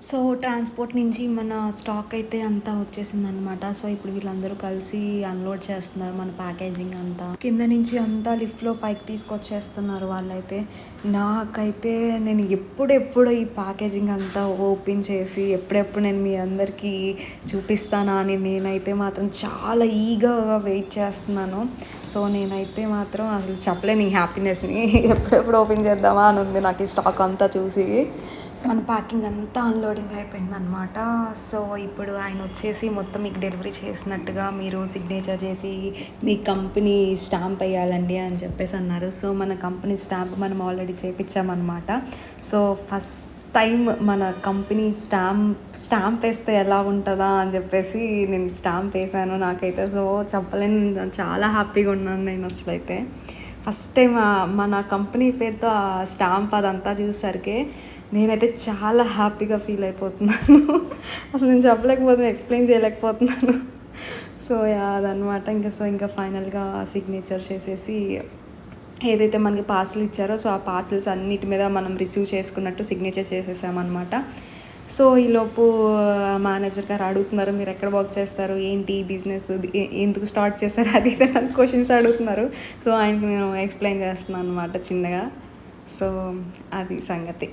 So transport నుంచి మన stock అయితే అంతా వచ్చేసిందనమాట. సో ఇప్పుడు వీళ్ళందరూ కలిసి అన్‌లోడ్ చేస్తున్నారు మన ప్యాకేజింగ్ అంతా. కింద నుంచి అంతా లిఫ్ట్‌లో పైకి తీసుకొచ్చేస్తున్నారు వాళ్ళైతే. నాకైతే నేను ఎప్పుడెప్పుడు ఈ ప్యాకేజింగ్ అంతా ఓపెన్ చేసి ఎప్పుడెప్పుడు నేను మీ అందరికీ చూపిస్తానా అని నేనైతే మాత్రం చాలా ఈగర్‌గా వెయిట్ చేస్తున్నాను. సో నేనైతే మాత్రం అసలు చెప్పలేను ఈ హ్యాపీనెస్‌ని. ఎప్పుడెప్పుడు ఓపెన్ చేద్దామా అని ఉంది నాకు ఈ స్టాక్ అంతా చూసి. మన ప్యాకింగ్ అంతా అన్‌లోడింగ్ అయిపోయిందనమాట. సో ఇప్పుడు ఆయన వచ్చేసి మొత్తం మీకు డెలివరీ చేసినట్టుగా మీరు సిగ్నేచర్ చేసి మీ కంపెనీ స్టాంప్ ఎయ్యాలండి అని చెప్పేసి అన్నారు. సో మన కంపెనీ స్టాంప్ మనం ఆల్రెడీ చేపిచ్చామనమాట. సో ఫస్ట్ టైం మన కంపెనీ స్టాంప్ వేస్తే ఎలా ఉంటుందా అని చెప్పేసి నేను స్టాంప్ వేసాను. నాకైతే సో చెప్పలేను, చాలా హ్యాపీగా ఉన్నాను నేను అసలైతే. ఫస్ట్ టైం మన కంపెనీ పేరుతో ఆ స్టాంప్ అదంతా చూసేసరికి నేనైతే చాలా హ్యాపీగా ఫీల్ అయిపోతున్నాను. అసలు నేను చెప్పలేకపోతున్నాను, ఎక్స్ప్లెయిన్ చేయలేకపోతున్నాను. సో అదనమాట. ఇంకా ఫైనల్గా సిగ్నేచర్ చేసేసి ఏదైతే మనకి పార్సల్ ఇచ్చారో సో ఆ పార్సల్స్ అన్నిటి మీద మనం రిసీవ్ చేసుకున్నట్టు సిగ్నేచర్ చేసేసామన్నమాట. సో ఈలోపు మేనేజర్ గారు అడుగుతున్నారు, మీరు ఎక్కడ వర్క్ చేస్తారు, ఏంటి బిజినెస్, ఎందుకు స్టార్ట్ చేశారు, అది ఇది నాకు క్వశ్చన్స్ అడుగుతున్నారు. సో ఆయనకి నేను ఎక్స్ప్లెయిన్ చేస్తున్నాను అనమాట చిన్నగా. సో అది సంగతి.